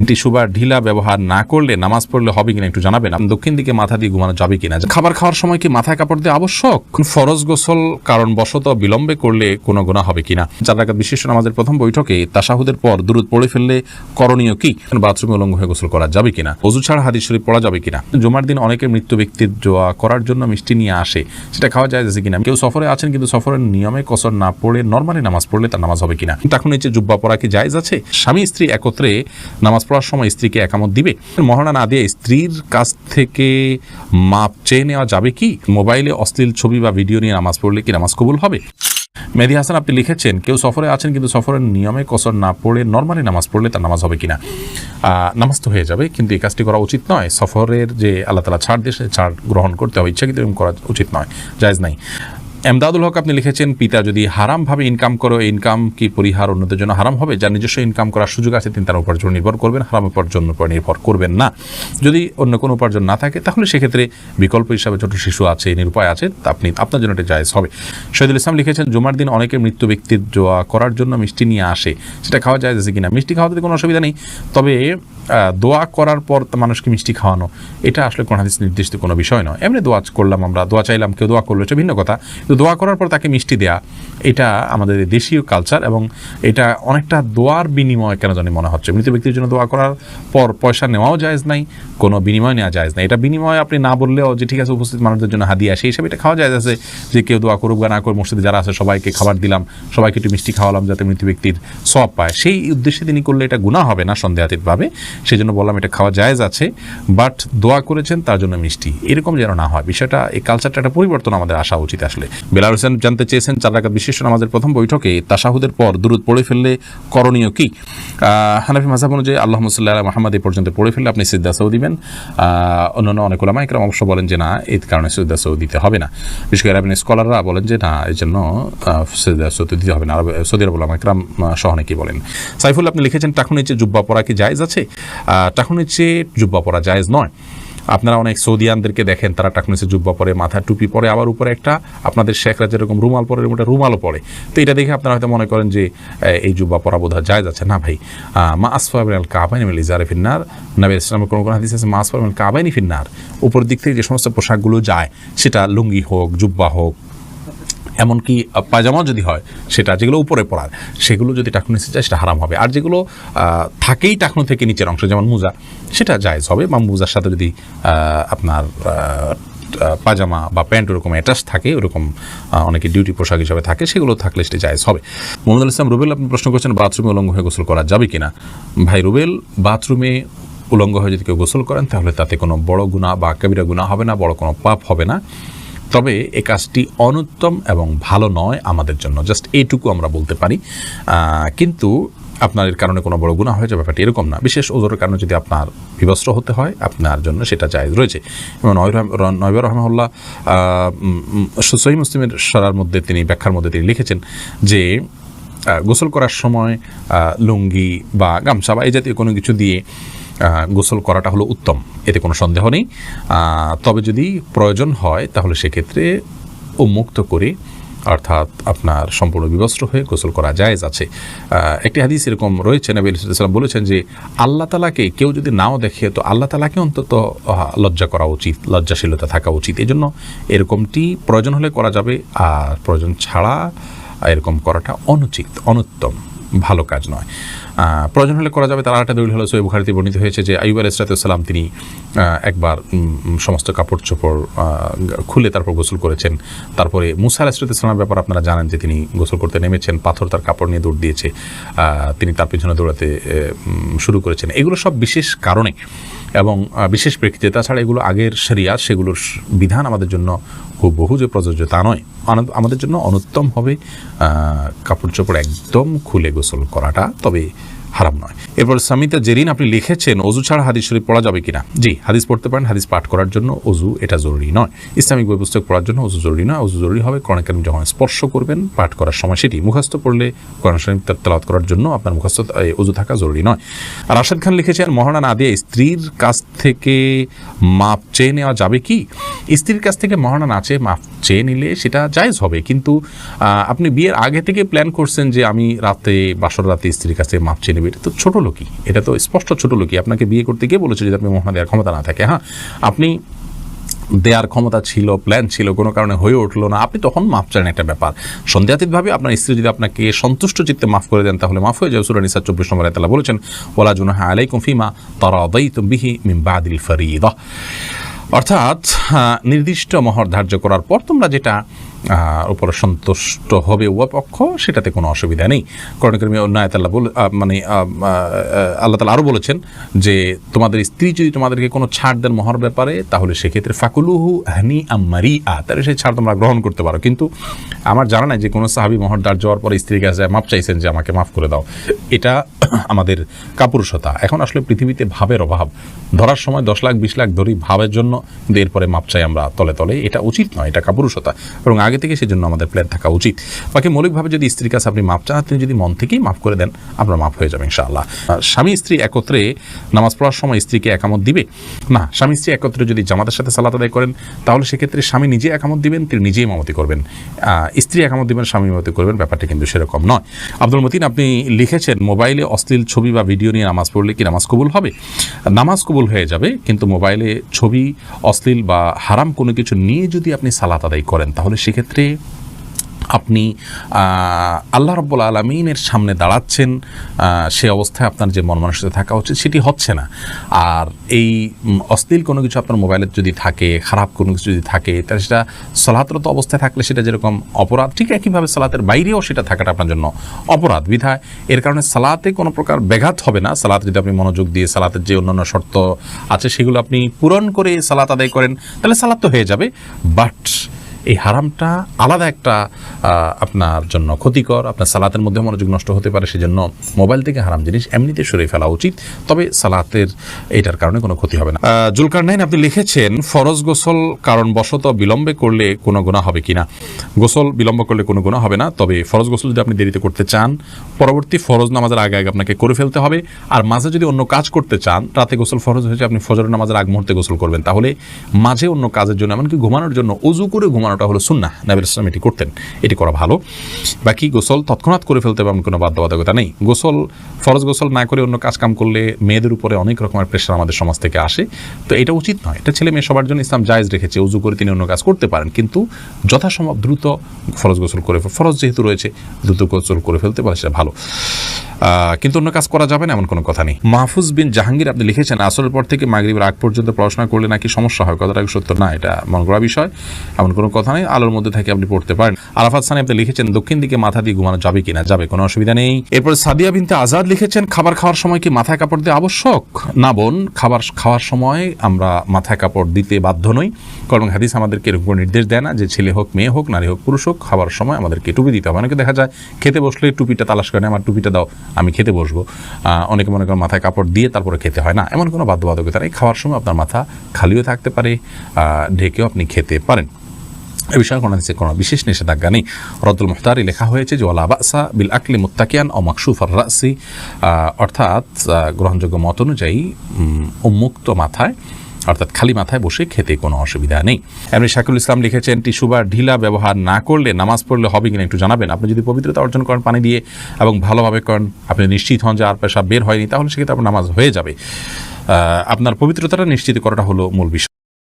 Tissue বা ঢিলা ব্যবহার না করলে নামাজ পড়লে হবে কিনা একটু জানাবেন। দক্ষিণ দিকে মাথা দিয়ে ঘুমানো যাবে কিনা? খাবার খাওয়ার সময় কি মাথায় কাপড় দিয়ে আবশ্যক? ফরজ গোসল কারণবশত বিলম্বে করলে কোনো গুনাহ হবে কিনা? 4 রাকাত বিশিষ্ট নামাজের প্রথম বৈঠকে তাশাহুদের পর দুরূদ পড়ে ফেললে করণীয় কি? বাথরুমে উলঙ্গ হয়ে গোসল করা যাবে কিনা? ওযু ছাড়া হাদিস শরীফ পড়া যাবে কিনা? জুমার দিন অনেকে মৃত ব্যক্তির দোয়া করার জন্য মিষ্টি নিয়ে আসে, সেটা খাওয়া যায় কিনা? কেউ সফরে আছেন কিন্তু সফরের নিয়মে কসর না পড়ে নরমালি নামাজ পড়লে তার নামাজ হবে কিনা? এখন নিচে জুব্বা পরা কি জায়েজ আছে? স্বামী স্ত্রী একত্রে নামাজ পড়ার সময় স্ত্রীকে একামত দিবে? মহারণা না দিয়ে স্ত্রীর কাছ থেকে মাপ চেয়ে নেওয়া যাবে কি? মোবাইলে অশ্লীল ছবি বা ভিডিও নিয়ে নামাজ পড়লে কি নামাজ কবুল হবে? মেহেদী হাসান আপনি লিখেছেন, কেউ সফরে আছেন কিন্তু সফরের নিয়মে কসর না পড়ে নরমালি নামাজ পড়লে তার নামাজ হবে কিনা? নামাজ তো হয়ে যাবে, কিন্তু এই কাজটি করা উচিত নয়। সফরের যে আল্লাহ তাআলা ছাড় দিয়ে ছাড় গ্রহণ করতে হবে, ইচ্ছাকৃত করা উচিত নয়, জায়েজ নাই। এমদাদুল হক আপনি লিখেছেন, পিতা যদি হারামভাবে ইনকাম করে, ইনকাম কি পরিহার অন্যদের জন্য হারাম হবে? যার নিজস্ব ইনকাম করার সুযোগ আছে তিনি তার উপার্জন নির্ভর করবেন, হারাম উপার্জন উপর নির্ভর করবেন না। যদি অন্য কোনো উপার্জন না থাকে তাহলে সেক্ষেত্রে বিকল্প হিসাবে ছোট শিশু আছে, নিরুপায় আছে, আপনি আপনার জন্য এটা জায়েজ হবে। শহীদুল ইসলাম লিখেছেন, জুমার দিন অনেকে মৃত ব্যক্তির দোয়া করার জন্য মিষ্টি নিয়ে আসে, সেটা খাওয়া যায় কিনা? মিষ্টি খাওয়াতে কোনো অসুবিধা নেই, তবে দোয়া করার পর মানুষকে মিষ্টি খাওয়ানো এটা আসলে কোন হাদিস নির্দিষ্ট কোনো বিষয় নয়। এমনি দোয়া করলাম, আমরা দোয়া চাইলাম, কেউ দোয়া করলো, এটা ভিন্ন কথা। কিন্তু দোয়া করার পর তাকে মিষ্টি দেয়া এটা আমাদের দেশীয় কালচার, এবং এটা অনেকটা দোয়ার বিনিময় কেন জানি মনে হচ্ছে। মৃত ব্যক্তির জন্য দোয়া করার পর পয়সা নেওয়াও জায়েজ নাই, কোনো বিনিময় নেওয়া জায়েজ নাই। এটা বিনিময় আপনি না বললেও যে ঠিক আছে উপস্থিত মানুষদের জন্য হাদিয়া, সেই হিসাবে এটা খাওয়া জায়েজ আছে। যে কেউ দোয়া করুক বা না করুক, মসজিদে যারা আছে সবাইকে খাবার দিলাম, সবাইকে একটু মিষ্টি খাওয়ালাম যাতে মৃত ব্যক্তির সওয়াব পায়, সেই উদ্দেশ্যে তিনি করলে এটা গুনাহ হবে না সন্দেহাতীতভাবে। সেই জন্য বললাম এটা খাওয়া জায়েজ আছে, বাট দোয়া করেছেন তার জন্য মিষ্টি এরকম যেন না হয়। বিষয়টা, এই কালচারটা একটা পরিবর্তন আমাদের আসা উচিত আসলে। বেলাল হোসেন জানতে চেয়েছেন, 4 রাকাত বিশিষ্ট নামাজের প্রথম বৈঠকে তাশাহুদের পর দুরূদ পড়ে ফেললে করণীয় কি? হানাফি মাযহাব অনুযায়ী আল্লাহুম্মা সাল্লি আলা মুহাম্মাদ এই পর্যন্ত পড়ে ফেললে আপনি সিজদা সাউ দিবেন। অন্যান্য অনেক উলামা ইকরাম অবশ্য বলেন যে না, এই কারণে সিজদা সাউ দিতে হবে না। বিশেষ করে আরবি স্কলাররা বলেন যে না, এই জন্য সিজদা সাউ দিতে হবে না। সৌদি আরব উলামা ইকরাম সহ অনেকেই বলেন। সাইফুল আপনি লিখেছেন, টাকুর নিচে জুব্বা পরা কি জায়েজ আছে? টাকুর নিচে জুব্বা পরা জায়েজ নয়। আপনারা অনেক সৌদিয়ানদেরকে দেখেন, তারা টাকুর নিচে জুব্বা পরে, মাথা টুপি পরে, আবার উপরে একটা আপনাদের শেখরা যেরকম রুমাল পরে, ওটা রুমালও পরে। তো এটা দেখে আপনারা হয়তো মনে করেন যে এই জুব্বা পরা বোধহয় জায়েজ আছে। না ভাই, মা আসফাল মিনাল কাবাইনি মিনাল ইজারি ফিন্নার, নবী ইসলামের কোনো হাদিস আছে মা আসফাল মিনাল কাবাইনি ফিন্নার, উপরের দিক থেকে যে সমস্ত পোশাকগুলো যায়, সেটা লুঙ্গি হোক, জুব্বা হোক, এমনকি পায়জামাও যদি হয়, সেটা যেগুলো উপরে পড়ার, সেগুলো যদি টাকনু নিচে যায় সেটা হারাম হবে। আর যেগুলো থাকেই টাকনু থেকে নিচের অংশ, যেমন মোজা, সেটা জায়েজ হবে। বা মোজার সাথে যদি আপনার পায়জামা বা প্যান্ট ওরকম অ্যাটাচ থাকে, ওরকম অনেকে ডিউটি পোশাক হিসাবে থাকে, সেগুলো থাকলে সেটা জায়েজ হবে। মোহাম্মদ ইসলাম রুবেল আপনি প্রশ্ন করছেন, বাথরুমে উলঙ্গ হয়ে গোসল করা যাবে কিনা? ভাই রুবেল, বাথরুমে উলঙ্গ হয়ে যদি কেউ গোসল করেন তাহলে তাতে কোনো বড় গুনাহ বা কবিরা গুনাহ হবে না, বড় কোনো পাপ হবে না। তবে এই কাজটি অনুত্তম এবং ভালো নয় আমাদের জন্য, জাস্ট এইটুকু আমরা বলতে পারি। কিন্তু আপনার এর কারণে কোনো বড় গুনাহ হয়ে যাবে ব্যাপারটি এরকম না। বিশেষ ওজোরের কারণে যদি আপনার বিবস্ত্র হতে হয়, আপনার জন্য সেটা জায়েজ রয়েছে। এবং নয়বার রহমাহুল্লাহ সহিহ মুসলিমের সরার মধ্যে তিনি ব্যাখ্যার মধ্যে তিনি লিখেছেন যে গোসল করার সময় লুঙ্গি বা গামছা বা এই জাতীয় কোনো কিছু দিয়ে গোসল করাটা হলো উত্তম, এতে কোনো সন্দেহ নেই। তবে যদি প্রয়োজন হয় তাহলে সেক্ষেত্রে উন্মুক্ত করে, অর্থাৎ আপনার সম্পূর্ণ বিবস্ত্র হয়ে গোসল করা জায়েজ আছে। একটি হাদিস এরকম রয়েছে, নবী সাল্লাল্লাহু আলাইহি ওয়াসাল্লাম বলেছেন যে আল্লাহ তাআলাকে কেউ যদি নাও দেখে, তো আল্লাহ তাআলাকে অন্তত লজ্জা করা উচিত, লজ্জাশীলতা থাকা উচিত। এই জন্য এরকমটি প্রয়োজন হলে করা যাবে, আর প্রয়োজন ছাড়া এরকম করাটা অনুচিত, অনুত্তম, ভালো কাজ নয়। প্রয়োজন হলে করা যাবে। তার আরেকটা দলিল হলো সহিহ বুখারীতে বর্ণিত হয়েছে যে আইয়ুব আলাইহিস সালাম তিনি একবার সমস্ত কাপড় চোপড় খুলে তারপর গোসল করেছেন। তারপরে মুসা আলাইহিস সালামের ব্যাপার আপনারা জানেন যে তিনি গোসল করতে নেমেছেন, পাথর তার কাপড় নিয়ে দৌড় দিয়েছে, তিনি তার পিছনে দৌড়াতে শুরু করেছেন। এগুলো সব বিশেষ কারণে এবং বিশেষ প্রেক্ষিতে। তাছাড়া এগুলো আগের শরিয়াত, সেগুলোর বিধান আমাদের জন্য হুবহু যে প্রযোজ্য তা নয়। আমাদের জন্য অনুত্তম হবে কাপড় চোপড় একদম খুলে গোসল করাটা, তবে হারাম নয়। এরপর সামিতা জেরিন আপনি লিখেছেন, অজু ছাড়া হাদিস শরীফ পড়া যাবে কিনা? জি, হাদিস পড়তে পারেন। হাদিস পাঠ করার জন্য অজু এটা জরুরি নয়। ইসলামিক বই পুস্তক পড়ার জন্য অজু জরুরি নয়। অজু জরুরি হবে কোরআন কারীম যখন স্পর্শ করবেন পাঠ করার সময়, সেটি মুখস্থ পড়লে কোরআন শরীফ তেলাওয়াত করার জন্য আপনার মুখস্থ অজু থাকা জরুরি নয়। আর রাশেদ খান লিখেছেন, মহারণা না দিয়ে স্ত্রীর কাছ থেকে মাপ চেয়ে নেওয়া যাবে কি? স্ত্রীর কাছ থেকে মহারণা না চেয়ে মাপ চেয়ে নিলে সেটা জায়েজ হবে, কিন্তু আপনি বিয়ের আগে থেকে প্ল্যান করছেন যে আমি রাতে, বাসর রাতে স্ত্রীর কাছে মাপ চেয়ে নেবেন, নেবে, এটা তো ছোট লোকই, এটা তো স্পষ্ট ছোট লোকই। আপনাকে বিয়ে করতে গিয়ে বলেছে যদি আপনি মোহনা দেওয়ার ক্ষমতা না থাকে, হ্যাঁ আপনি দেওয়ার ক্ষমতা ছিল, প্ল্যান ছিল, কোনো কারণে হয়ে উঠলো না, আপনি তখন মাফ চান, একটা ব্যাপার। সন্দেহাতীতভাবে আপনার স্ত্রী যদি আপনাকে সন্তুষ্ট চিত্তে মাফ করে দেন তাহলে মাফ হয়ে যাবে। সূরা নিসা 24 নম্বর আয়াতে আল্লাহ বলেছেন ওয়ালা জুনাহা আলাইকুম ফিমা তারাদাইতুম বিহি মিন বাদিল ফরিদা, অর্থাৎ নির্দিষ্ট মহর ধার্য করার পর তোমরা যেটা উপরে সন্তুষ্ট হবে উভয় পক্ষ, সেটাতে কোনো অসুবিধা নেই। কোরআন কারীমে অন্য আয়াতে আল্লাহ তাআলা আরও বলেছেন যে তোমাদের স্ত্রী যদি তোমাদেরকে কোনো ছাড় দেন মহর ব্যাপারে, তাহলে সেক্ষেত্রে ফাকুলুহু হানিআম মারিআ, তাহলে সেই ছাড় তোমরা গ্রহণ করতে পারো। কিন্তু আমার জানা নাই যে কোনো সাহাবী মহর ধার্য হওয়ার পরে স্ত্রীর কাছে মাফ চাইছেন যে আমাকে মাফ করে দাও। এটা আমাদের কাপুরুষতা। এখন আসলে পৃথিবীতে ভাবের অভাব, ধরার সময় 10 লাখ 20 লাখ ধরি ভাবের জন্য, কিন্তু এরপরে মাপ চাই আমরা তলে তলে, এটা উচিত নয়, এটা কাপুরুষতা। এবং আগে থেকে সেজন্য আমাদের প্ল্যান থাকা উচিত। বাকি মৌলিকভাবে যদি স্ত্রীর কাছে আপনি মাপ চান, তিনি যদি মন থেকেই মাফ করে দেন, আপনার মাফ হয়ে যাবে ইনশাআল্লাহ। স্বামী স্ত্রী একত্রে নামাজ পড়ার সময় স্ত্রীকে একামত দিবে না। স্বামী স্ত্রী একত্রে যদি জামাতের সাথে সালাত আদায় করেন, তাহলে সেক্ষেত্রে স্বামী নিজে একামত দিবেন, তিনি নিজেই ইমামতি করবেন। স্ত্রী একামত দিবেন, স্বামী ইমামতি করবেন, ব্যাপারটা কিন্তু সেরকম নয়। আব্দুল মতিন আপনি লিখেছেন মোবাইলে অশ্লীল ছবি বা ভিডিও নিয়ে নামাজ পড়লে কি নামাজ কবুল হবে? নামাজ কবুল হয়ে যাবে, কিন্তু মোবাইলে ছবি, অশ্লীল বা হারাম কোনো কিছু নিয়ে যদি আপনি সালাত আদায় করেন, তাহলে সেক্ষেত্রে আপনি আল্লাহ রাব্বুল আলামিনের সামনে দাঁড়াচ্ছেন, সে অবস্থায় আপনার যে মন মানসিকতা থাকা উচিত সেটি হচ্ছে না। আর এই অশ্লীল কোনো কিছু আপনার মোবাইলে যদি থাকে, খারাপ কোনো কিছু যদি থাকে, তাহলে সেটা সালাতরত অবস্থায় থাকলে সেটা যেরকম অপরাধ, ঠিক একইভাবে সালাতের বাইরেও সেটা থাকাটা আপনার জন্য অপরাধ। বিধায় এর কারণে সালাতে কোনো প্রকার ব্যাঘাত হবে না। সালাতে যদি আপনি মনোযোগ দিয়ে সালাতের যে অন্যান্য শর্ত আছে সেগুলো আপনি পূরণ করে সালাত আদায় করেন, তাহলে সালাত তো হয়ে যাবে। বাট এই হারামটা আলাদা একটা আপনার জন্য ক্ষতিকর, আপনার সালাতের মধ্যে মনোযোগ নষ্ট হতে পারে। সেজন্য মোবাইল থেকে হারাম জিনিস এমনিতে সরিয়ে ফেলা উচিত, তবে সালাতের এটার কারণে কোনো ক্ষতি হবে না। জুলকারনাইন আপনি লিখেছেন ফরজ গোসল কারণবশত বিলম্বে করলে কোনো গুনাহ হবে কিনা? গোসল বিলম্ব করলে কোনো গুনাহ হবে না, তবে ফরজ গোসল যদি আপনি দেরিতে করতে চান, পরবর্তী ফরজ নামাজের আগে আগে আপনাকে করে ফেলতে হবে। আর মাঝে যদি অন্য কাজ করতে চান, রাতে গোসল ফরজ হয়েছে, আপনি ফজর নামাজের আগ মুহূর্তে গোসল করবেন, তাহলে মাঝে অন্য কাজের জন্য, এমনকি ঘুমানোর জন্য উযু করে ঘুমানোটা হলো সুন্নাহ, নবী সাল্লাল্লাহু এটি করতেন, এটি করা ভালো। বাকি গোসল তৎক্ষণাৎ করে ফেলতে হবে এমন কোনো বাধ্যবাধকতা নেই। গোসল ফরজ গোসল না করে অন্য কাজ কাম করলে মেয়েদের উপরে অনেক রকমের প্রেশার আমাদের সমাজ থেকে আসে, তো এটা উচিত নয়। এটা ছেলে মেয়ে সবার জন্য ইসলাম জায়েজ রেখেছে, উযু করে তিনি অন্য কাজ করতে পারেন, কিন্তু যথাসম্ভব দ্রুত ফরজ গোসল করে, ফরজ যেহেতু রয়েছে দ্রুত গোসল করে ফেলতে পারে, সেটা ভালো। কিন্তু অন্য কাজ করা যাবে না এমন কোনো কথা নেই। মাহফুজ বিন জাহাঙ্গীর আপনি লিখেছেন আসরের পর থেকে মাগরিবের আগ পর্যন্ত পড়াশোনা করলে নাকি সমস্যা হয়, কথাটা সত্য না, এটা মন করা বিষয়, এমন কোনো কথা নেই। আলোর মধ্যে থেকে আপনি পড়তে পারেন। আরাফাত সানি আপনি লিখেছেন দক্ষিণ দিকে মাথা দিয়ে ঘুমানো যাবে কিনা? যাবে, কোনো অসুবিধা নেই। এরপর সাদিয়া বিনতে আজাদ লিখেছেন খাবার খাওয়ার সময় কি মাথায় কাপড় দেওয়া আবশ্যক? না বোন, খাবার খাওয়ার সময় আমরা মাথায় কাপড় দিতে বাধ্য নই, কারণ হাদিস আমাদেরকে এরকম নির্দেশ দেয় না যে ছেলে হোক মেয়ে হোক নারী হোক পুরুষ হোক খাবার সময় আমাদেরকে টুপি দিতে হবে। অনেকে দেখা যায় খেতে বসলে টুপিটা তালাশ করে, আমার টুপিটা দাও আমি খেতে বসবো। অনেকে মনে করেন মাথায় কাপড় দিয়ে তারপরে খেতে হয়, না, এমন কোনো বাধ্যবাধকতা নেই। খাওয়ার সময় আপনার মাথা খালিও থাকতে পারে, ঢেকেও আপনি খেতে পারেন, এ বিষয়ে কোনো বিশেষ নিষেধাজ্ঞা নেই। রদ্দুল মুহতারি লেখা হয়েছে যে ওয়ালা বাসা বিল আকলি মুত্তাকিয়ান ও মাকসুফার রাসি, অর্থাৎ গ্রহণযোগ্য মত অনুযায়ী উন্মুক্ত মাথায়, অর্থাৎ খালি মাথায় বসে খেতে কোনো অসুবিধা নেই। এমনি শাকিল ইসলাম লিখেছেন টিস্যু বা ঢিলা ব্যবহার না করলে নামাজ পড়লে হবে কিনা একটু জানাবেন। আপনি যদি পবিত্রতা অর্জন করেন পানি দিয়ে এবং ভালোভাবে করেন, আপনি নিশ্চিত হন যে আর পেশাব বের হয়নি, তাহলে সেক্ষেত্রে আপনার নামাজ হয়ে যাবে। আপনার পবিত্রতাটা নিশ্চিত করাটা হলো মূল বিষয়।